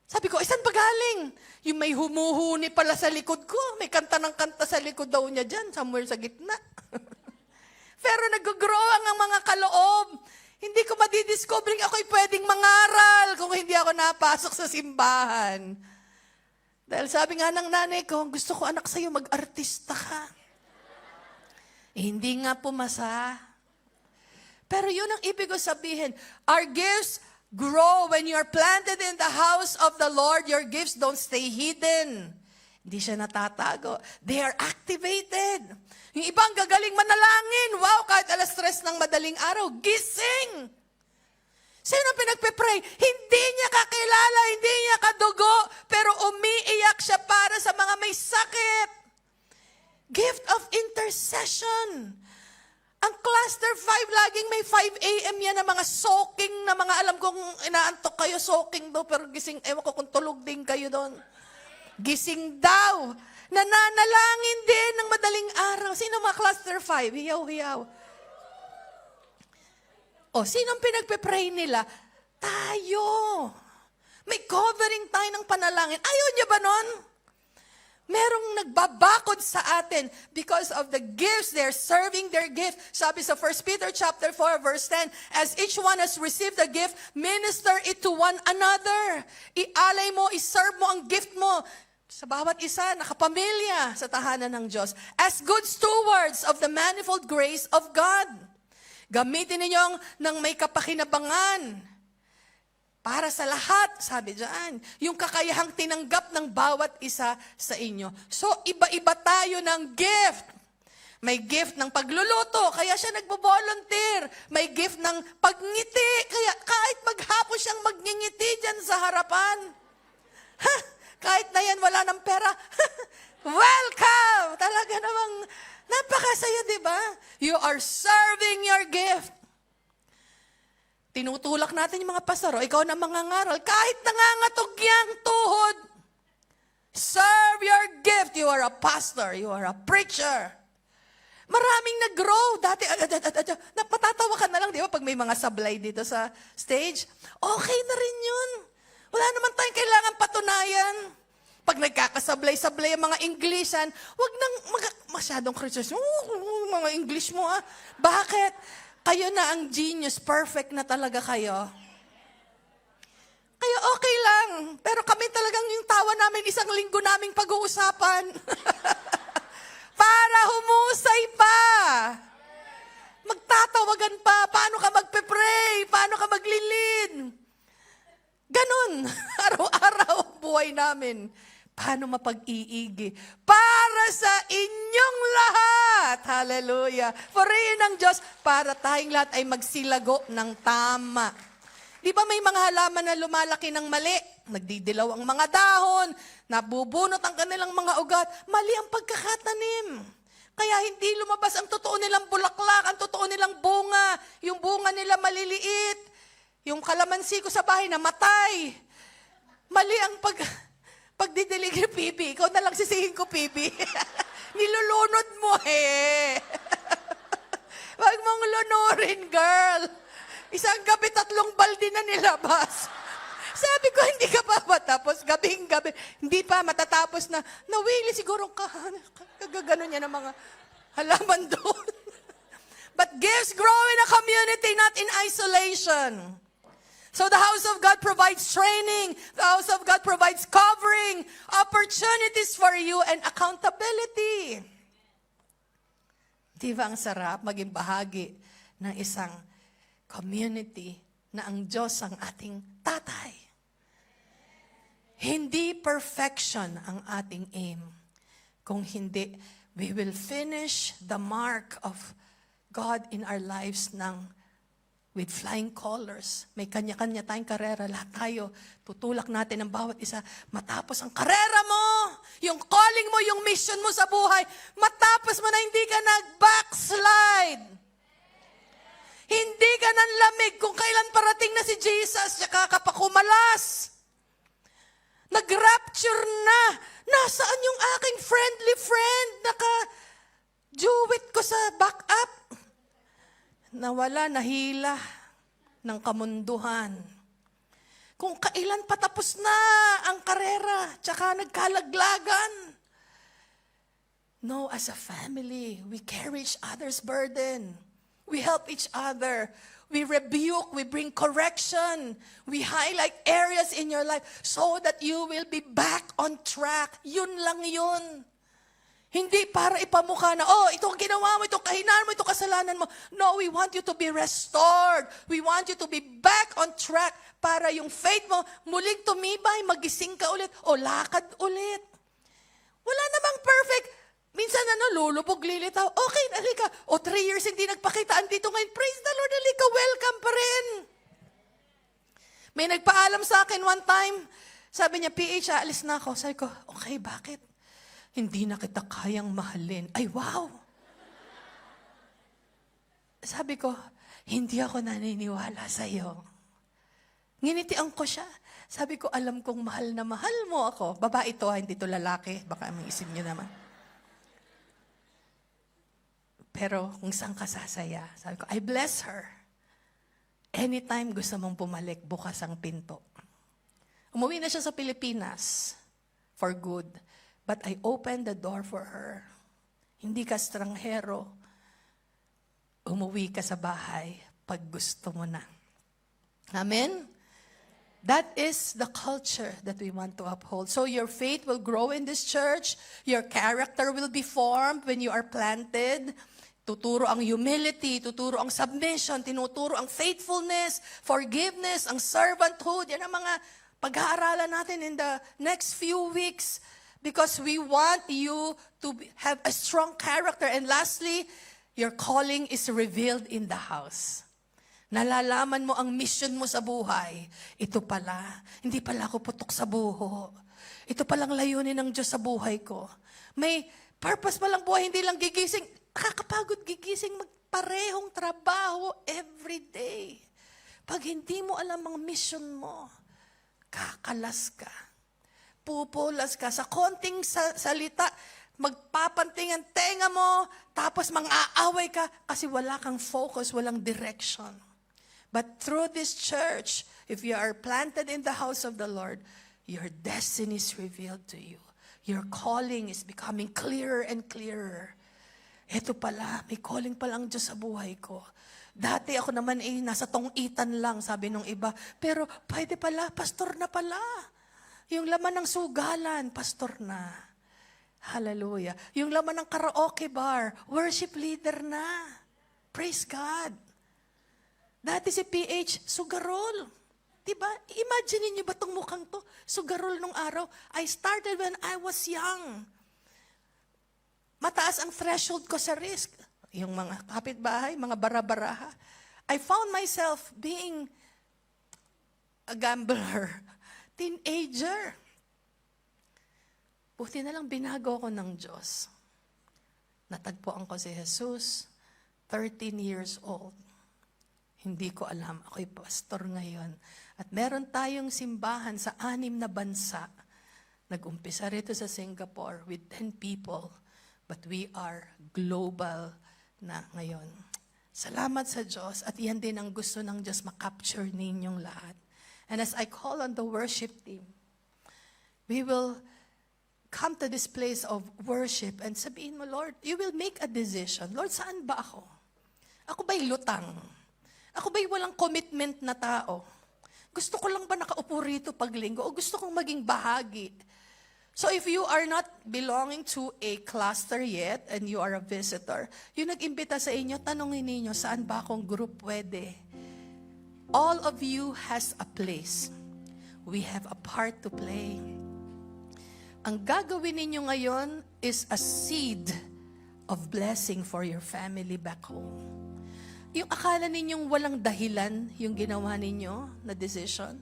Sabi ko, saan ba galing? Yung may humuhuni pala sa likod ko. May kanta ng kanta sa likod daw niya dyan, somewhere sa gitna. Pero nag-grow ang mga kaloob. Hindi ko madidiscovering ako'y pwedeng mangaral kung hindi ako napasok sa simbahan. Dahil sabi nga ng nanay ko, gusto ko anak sa'yo, mag-artista ka. Hindi nga pumasa. Pero yun ang ibig ko sabihin. Our gifts grow when you're planted in the house of the Lord. Your gifts don't stay hidden. Hindi siya natatago. They are activated. Yung ibang gagaling manalangin. Wow, kahit 3:00 ng madaling araw, gising. Sino pinagpe-pray? Hindi niya kakilala, hindi niya kadugo, pero umiiyak siya para sa mga may sakit. Gift of intercession. Ang cluster 5, laging may 5 a.m. yan na mga soaking na mga alam kong inaantok kayo, soaking daw, pero gising, ewan ko kung tulog din kayo doon. Gising daw. Nananalangin din ng madaling araw. Sino mga cluster 5? Hiyaw-hiyaw. Sino ang pinagpe-pray nila? Tayo. May covering tayo ng panalangin. Ayaw niya ba nun? Merong nagbabakod sa atin because of the gifts. They're serving their gift. Sabi sa 1 Peter chapter 4 verse 10, as each one has received a gift, minister it to one another. Ialay mo, iserve mo ang gift mo sa bawat isa, nakapamilya sa tahanan ng Diyos. As good stewards of the manifold grace of God. Gamitin ninyong ng may kapakinabangan. Para sa lahat, sabi dyan, yung kakayahang tinanggap ng bawat isa sa inyo. So, iba-iba tayo ng gift. May gift ng pagluluto, kaya siya nagbo-volunteer. May gift ng pagngiti, kaya kahit maghapon siyang magngingiti dyan sa harapan. Kahit na yan, wala ng pera. Welcome! Talaga namang napakasaya, di ba? You are serving your gift. Tinutulak natin yung mga pastor, ikaw na mangangaral, kahit nangangatog yang tuhod, serve your gift. You are a pastor, you are a preacher. Maraming nag-grow. Dati, napatatawa ka na lang, di ba, pag may mga sablay dito sa stage. Okay na rin yun. Wala naman tayong kailangan patunayan. Pag nagkakasablay-sablay ang mga Englishan, wag nang masyadong Christian. Mga English mo Bakit? Kayo na ang genius, perfect na talaga kayo. Kaya okay lang. Pero kami talagang yung tawa namin, 1 linggo naming pag-uusapan. Para humusay pa. Magtatawagan pa. Paano ka magpe-pray? Paano ka maglilid? Ganon. Araw-araw buhay namin. Paano mapag-iigi? Para sa inyong lahat. Hallelujah. Purihin ng Diyos para tayong lahat ay magsilago ng tama. Di ba may mga halaman na lumalaki ng mali? Nagdidilaw ang mga dahon, nabubunot ang kanilang mga ugat. Mali ang pagkakatanim. Kaya hindi lumabas ang totoo nilang bulaklak, ang totoo nilang bunga. Yung bunga nila maliliit. Yung kalamansi ko sa bahay namatay. Mali ang pagdidilig ni Pibi. Ikaw na lang sisihin ko, Pibi. Nilulunod mo Wag mong lunurin, girl. Isang gabi 3 balde na nilabas. Sabi ko, hindi ka pa matapos. Gabing-gabi. Hindi pa matatapos na. Nawili siguro kagagano niya ng mga halaman doon. But gifts grow in a community, not in isolation. So the house of God provides training. The house of God provides covering, opportunities for you, and accountability. Di ba ang sarap maging bahagi ng isang community na ang Diyos ang ating tatay? Hindi perfection ang ating aim. Kung hindi, we will finish the mark of God in our lives with flying colors. May kanya-kanya tayong karera. Lahat tayo, tutulak natin ang bawat isa. Matapos ang karera mo, yung calling mo, yung mission mo sa buhay, matapos mo na hindi ka nag-backslide. Hindi ka nanlamig kung kailan parating na si Jesus, tsaka ka pa kumalas. Nag-rapture na. Nasaan yung aking friendly friend? Naka-duet ko sa backup. Nawala, nahila ng kamunduhan. Kung kailan patapos na ang karera, tsaka nagkalaglagan. No, as a family, we carry each other's burden. We help each other. We rebuke, we bring correction. We highlight areas in your life so that you will be back on track. Yun lang yun. Hindi para ipamukha na, itong ginawa mo, itong kahinaan mo, itong kasalanan mo. No, we want you to be restored. We want you to be back on track para yung faith mo muling tumibay, magising ka ulit, lakad ulit. Wala namang perfect. Minsan lulubog, lilitaw. Okay, halika. 3 years hindi nagpakita, andito ngayon. Praise the Lord, halika, welcome pa rin. May nagpaalam sa akin one time. Sabi niya, PH, aalis na ako. Sabi ko, okay, bakit? Hindi na kita kayang mahalin. Ay, wow! Sabi ko, hindi ako naniniwala sa'yo. Nginitian ko siya. Sabi ko, alam kong mahal na mahal mo ako. Babae to, hindi to lalaki. Baka may isip niyo naman. Pero kung saan ka sasaya, sabi ko, I bless her. Anytime gusto mong bumalik, bukas ang pinto. Umuwi na siya sa Pilipinas for good. But I opened the door for her. Hindi ka stranghero. Umuwi ka sa bahay pag gusto mo na. Amen? That is the culture that we want to uphold. So your faith will grow in this church. Your character will be formed when you are planted. Tuturo ang humility, tuturo ang submission, tinuturo ang faithfulness, forgiveness, ang servanthood. Yan ang mga pag-aaralan natin in the next few weeks. Because we want you to have a strong character. And lastly, your calling is revealed in the house. Nalalaman mo ang mission mo sa buhay. Ito pala, hindi pala ako putok sa buho. Ito palang layunin ng Diyos sa buhay ko. May purpose palang buhay, hindi lang gigising. Nakakapagod gigising, magparehong trabaho every day. Pag hindi mo alam ang mission mo, kakalas ka. Pupulas ka. Sa konting salita, magpapanting ang tenga mo, tapos mang-aaway ka kasi wala kang focus, walang direction. But through this church, if you are planted in the house of the Lord, your destiny is revealed to you. Your calling is becoming clearer and clearer. Ito pala, may calling pala ang Diyos sa buhay ko. Dati ako naman nasa tong-itan lang, sabi nung iba. Pero pwede pala, pastor na pala. Yung laman ng sugalan, pastor na. Hallelujah. Yung laman ng karaoke bar, worship leader na. Praise God. Dati si PH, sugarol. Diba? Imagine niyo ba itong mukhang to? Sugarol nung araw. I started when I was young. Mataas ang threshold ko sa risk. Yung mga kapitbahay, mga bara-baraha. I found myself being a gambler. Teenager. Buti na lang binago ko ng Diyos. Natagpuan ko si Jesus, 13 years old. Hindi ko alam, ako'y pastor ngayon. At meron tayong simbahan sa 6 na bansa. Nag-umpisa rito sa Singapore with 10 people. But we are global na ngayon. Salamat sa Diyos at yan din ang gusto ng Diyos makapture ninyong lahat. And as I call on the worship team, we will come to this place of worship and sabihin mo, Lord, you will make a decision. Lord, saan ba ako? Ako ba'y lutang? Ako ba'y walang commitment na tao? Gusto ko lang ba nakaupo rito paglinggo o gusto kong maging bahagi? So if you are not belonging to a cluster yet and you are a visitor, yung nag-imbita sa inyo, tanongin ninyo, saan ba akong group pwede? All of you has a place. We have a part to play. Ang gagawin ninyo ngayon is a seed of blessing for your family back home. Yung akala ninyong walang dahilan yung ginawa ninyo na decision,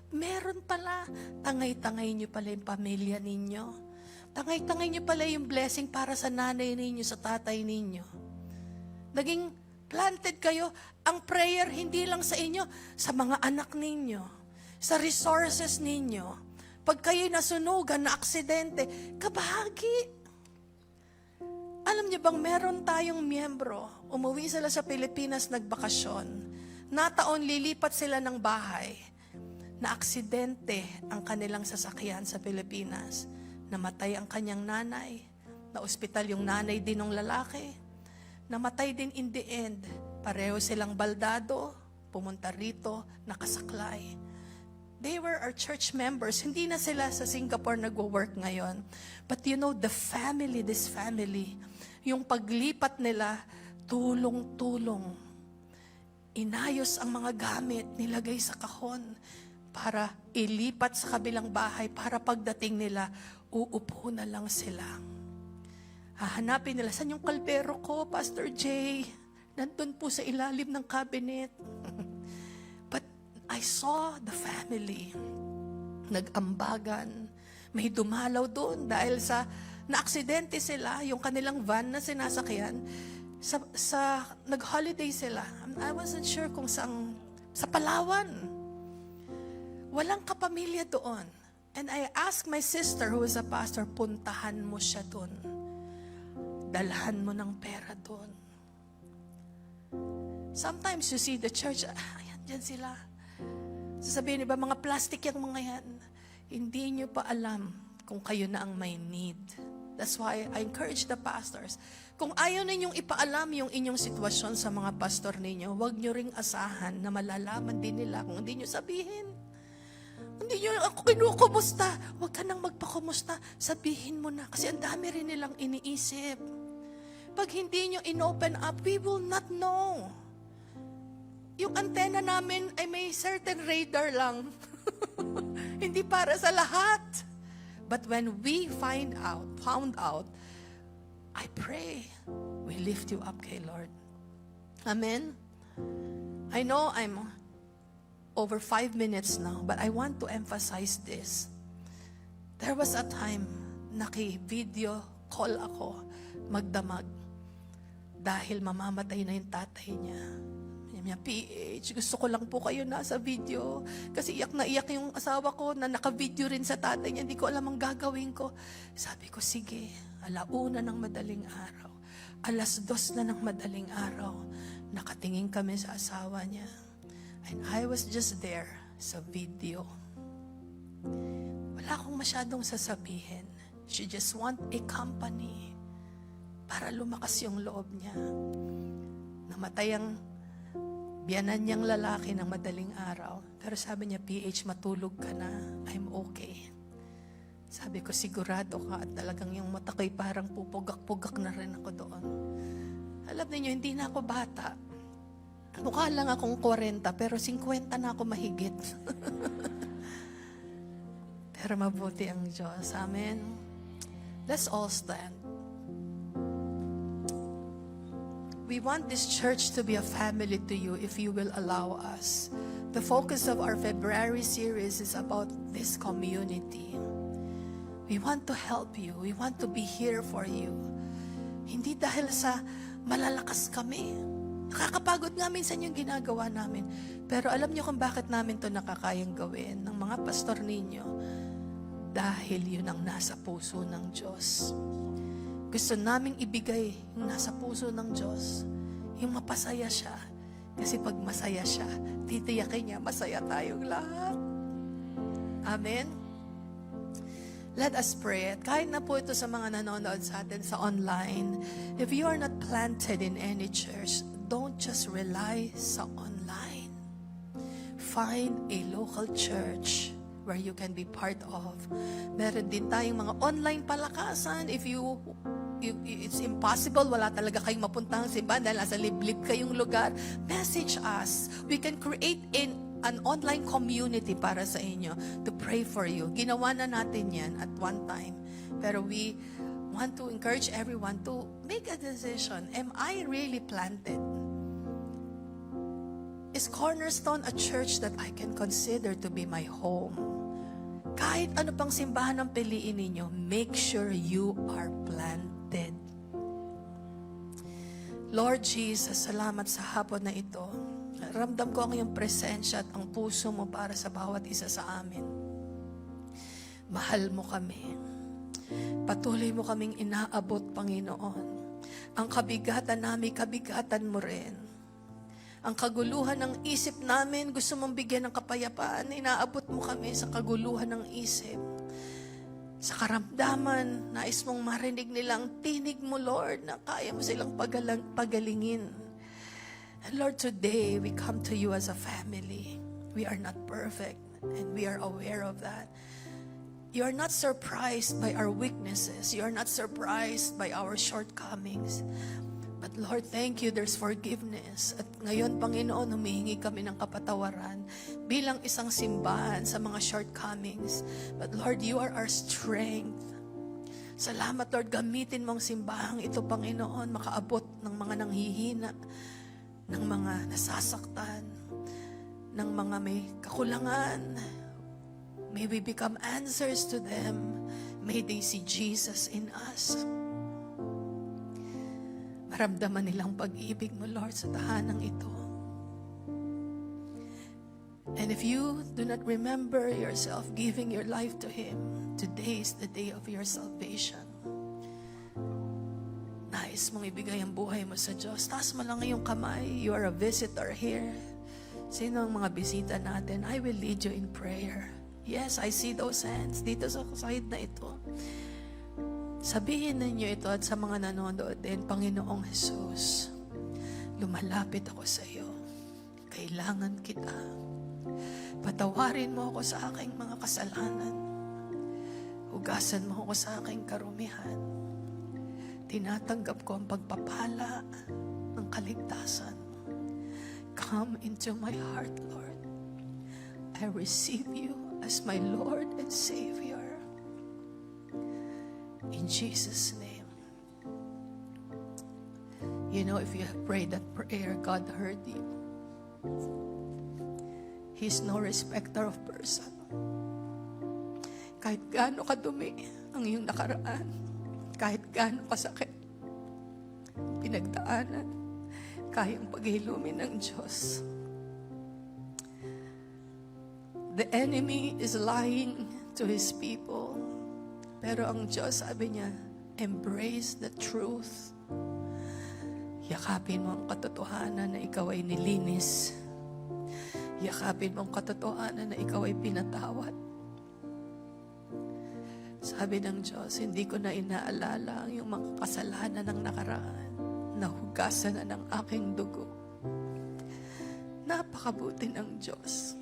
meron pala. Tangay-tangay nyo pala yung pamilya ninyo. Tangay-tangay nyo pala yung blessing para sa nanay ninyo, sa tatay ninyo. Naging planted kayo. Ang prayer hindi lang sa inyo, sa mga anak ninyo, sa resources ninyo. Pag kayo'y nasunugan, na aksidente, kabahagi. Alam niyo bang meron tayong miyembro, umuwi sila sa Pilipinas, nagbakasyon, nataon lilipat sila ng bahay, na aksidente ang kanilang sasakyan sa Pilipinas. Namatay ang kanyang nanay, na ospital yung nanay din ng lalaki. Namatay din in the end. Pareho silang baldado, pumunta rito, nakasaklay. They were our church members. Hindi na sila sa Singapore nagwo-work ngayon. But you know, the family, this family, yung paglipat nila, tulong-tulong. Inayos ang mga gamit, nilagay sa kahon para ilipat sa kabilang bahay para pagdating nila, uupo na lang sila. Hahanapin nila, saan yung kalbero ko, Pastor Jay? Nandun po sa ilalim ng cabinet. But I saw the family. Nag-ambagan. May dumalaw doon dahil sa naaksidente sila, yung kanilang van na sinasakyan, nag-holiday sila. I wasn't sure kung sa Palawan. Walang kapamilya doon. And I asked my sister who is a pastor, puntahan mo siya doon. Dalhan mo ng pera doon. Sometimes you see the church, ayan, dyan sila. Sasabihin niyo ba, mga plastic yung mga yan. Hindi niyo pa alam kung kayo na ang may need. That's why I encourage the pastors. Kung ayaw ninyong ipaalam yung inyong sitwasyon sa mga pastor ninyo, huwag niyo ring asahan na malalaman din nila kung hindi niyo sabihin. Hindi niyo ako kinukumusta. Huwag ka nang magpakumusta. Sabihin mo na. Kasi ang dami rin nilang iniisip. Pag hindi niyo in-open up, we will not know. Yung antena namin ay may certain radar lang. Hindi para sa lahat. But when we found out, I pray, we lift you up kay Lord. Amen? I know I'm over 5 minutes now, but I want to emphasize this. There was a time, naki-video call ako, magdamag, dahil mamamatay na yung tatay niya. Niya, PH, gusto ko lang po kayo nasa video. Kasi iyak na iyak yung asawa ko na naka-video rin sa tatay niya. Hindi ko alam ang gagawin ko. Sabi ko, sige, 1:00 ng madaling araw. 2:00 na ng madaling araw. Nakatingin kami sa asawa niya. And I was just there sa video. Wala akong masyadong sasabihin. She just want a company para lumakas yung loob niya. Namatay ang biyanan niyang lalaki ng madaling araw. Pero sabi niya, PH, matulog ka na. I'm okay. Sabi ko, sigurado ka at talagang yung mata ko'y parang pupugak-pugak na rin ako doon. Alam niyo, hindi na ako bata. Mukha lang akong 40, pero 50 na ako mahigit. Pero mabuti ang Diyos. Amen. Let's all stand. We want this church to be a family to you if you will allow us. The focus of our February series is about this community. We want to help you. We want to be here for you. Hindi dahil sa malalakas kami. Nakakapagod nga minsan yung ginagawa namin. Pero alam niyo kung bakit namin to nakakayang gawin ng mga pastor ninyo? Dahil yun ang nasa puso ng Diyos. Gusto naming ibigay yung nasa puso ng Diyos. Yung mapasaya siya. Kasi pag masaya siya, titiyakin niya, masaya tayong lahat. Amen? Let us pray. At kahit na po ito sa mga nanonood sa atin sa online, if you are not planted in any church, don't just rely sa online. Find a local church where you can be part of. Meron din tayong mga online palakasan. If it's impossible, wala talaga kayong mapuntahang simbahan dahil nasa liblib kayong lugar, message us. We can create an online community para sa inyo to pray for you. Ginawa na natin yan at one time. Pero we want to encourage everyone to make a decision. Am I really planted? Is Cornerstone a church that I can consider to be my home? Kahit ano pang simbahan ang piliin ninyo, make sure you are planted. Lord Jesus, salamat sa hapon na ito. Ramdam ko ang iyong presensya at ang puso mo para sa bawat isa sa amin. Mahal mo kami. Patuloy mo kaming inaabot, Panginoon. Ang kabigatan namin, kabigatan mo rin. Ang kaguluhan ng isip namin, gusto mong bigyan ng kapayapaan, inaabot mo kami sa kaguluhan ng isip. Sa karamdaman, nais mong marinig nilang tinig mo, Lord, na kaya mo silang pagalingin. And Lord, today, we come to you as a family. We are not perfect, and we are aware of that. You are not surprised by our weaknesses. You are not surprised by our shortcomings. But Lord, thank you, there's forgiveness. At ngayon, Panginoon, humihingi kami ng kapatawaran bilang isang simbahan sa mga shortcomings. But Lord, you are our strength. Salamat, Lord, gamitin mong simbahang ito, Panginoon, makaabot ng mga nanghihina, ng mga nasasaktan, ng mga may kakulangan. May we become answers to them. May they see Jesus in us. Maramdaman nilang pag-ibig mo, Lord, sa tahanang ito. And if you do not remember yourself giving your life to Him, today is the day of your salvation. Nais mong ibigay ang buhay mo sa Diyos. Taas mo lang iyong kamay. You are a visitor here. Sino ang mga bisita natin? I will lead you in prayer. Yes, I see those hands dito sa side na ito. Sabihin ninyo ito at sa mga nanonood din, Panginoong Jesus, lumalapit ako sa iyo. Kailangan kita. Patawarin mo ako sa aking mga kasalanan. Hugasan mo ako sa aking karumihan. Tinatanggap ko ang pagpapala ng kaligtasan. Come into my heart, Lord. I receive you as my Lord and Savior. In Jesus' name. You know, if you have prayed that prayer, God heard you. He's no respecter of person. Kahit gaano kadumi ang iyong nakaraan, kahit gaano kasakit pinagdaanan, kayang paghilumin ng Diyos. The enemy is lying to his people. Pero ang Diyos, sabi niya, embrace the truth. Yakapin mo ang katotohanan na ikaw ay nilinis. Yakapin mo ang katotohanan na ikaw ay pinatawad. Sabi ng Diyos, hindi ko na inaalala ang iyong mga kasalanan ng nakaraan. Nahugasan na ng aking dugo. Napakabuti ng Diyos.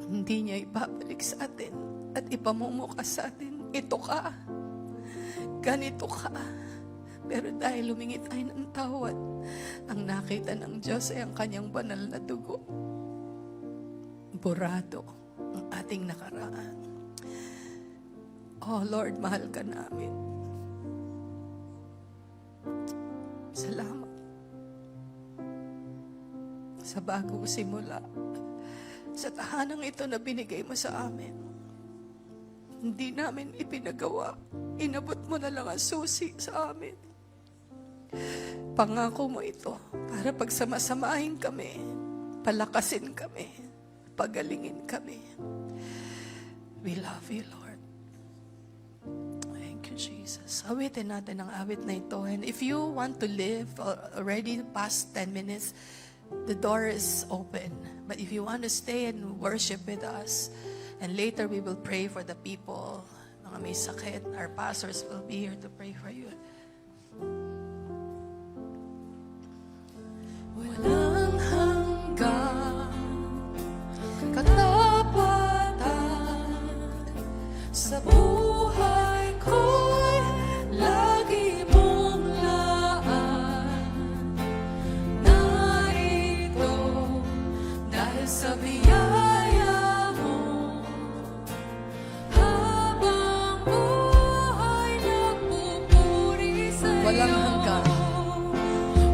Hindi niya ibabalik sa atin at ipamumuka sa atin. Ito ka. Ganito ka. Pero dahil humingi tayo ng tawad, ang nakita ng Diyos ay ang kanyang banal na dugo. Borado ang ating nakaraan. Oh Lord, mahal ka namin. Salamat sa bagong simula. Sa tahanang ito na binigay mo sa amin. Hindi namin ipinagawa. Inabot mo na lang ang susi sa amin. Pangako mo ito para pagsamasamahin kami, palakasin kami, pagalingin kami. We love you, Lord. Thank you, Jesus. Awitin natin ang awit na ito. And if you want to live already past 10 minutes, the door is open. But if you want to stay and worship with us, and later we will pray for the people, mga may sakit, our pastors will be here to pray for you. Walang hanggang katapatan sa buhay ko'y lagi mong laan. Narito dahil sa biyaya mo, habang buhay nagpupuri sa'yo. Walang hanggang.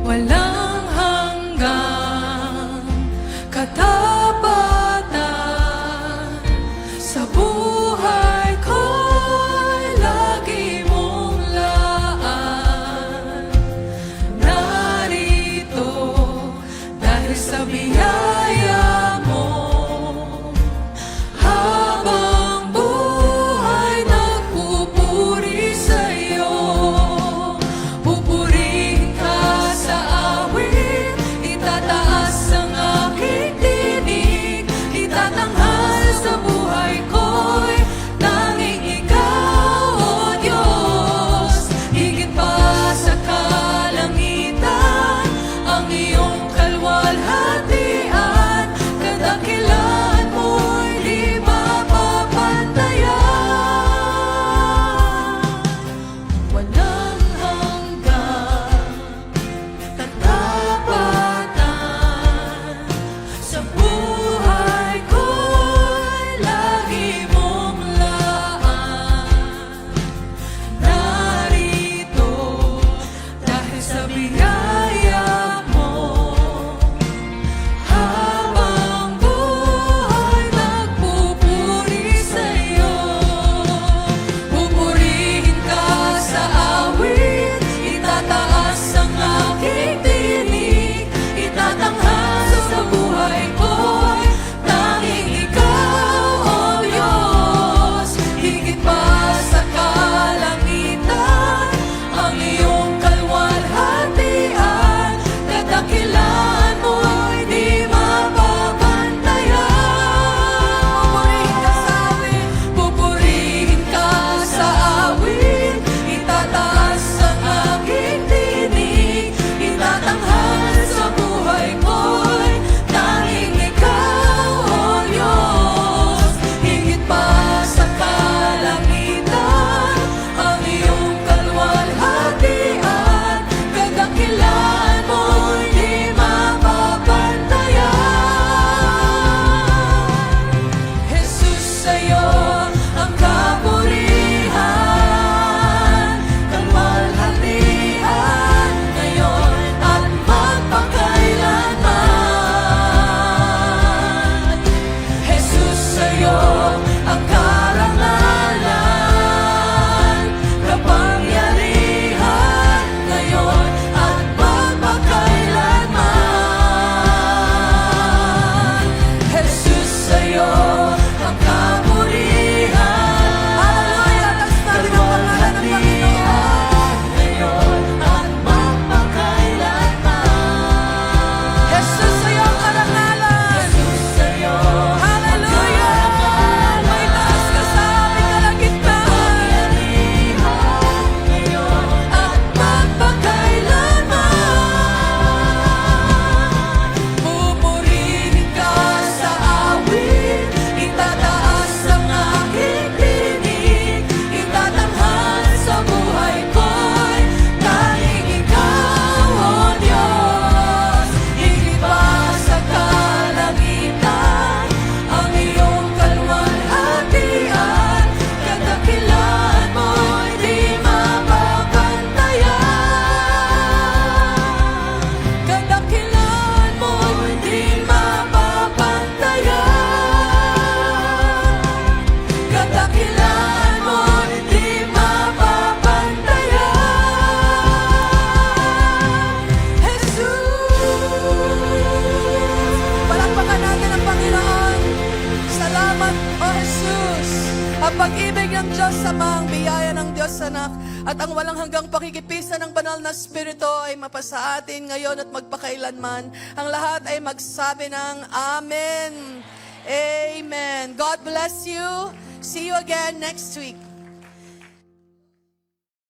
Walang hanggang katapatan sa buhay ko'y lagi mong laan. Narito dahil sa biyaya mo, habang buhay nagpupuri sa'yo. Pupurihin ka sa awit Anak. At ang walang hanggang pakikipisa ng banal na Espiritu ay mapasa atin ngayon at magpakailanman. Ang lahat ay magsabi ng Amen. Amen. God bless you. See you again next week.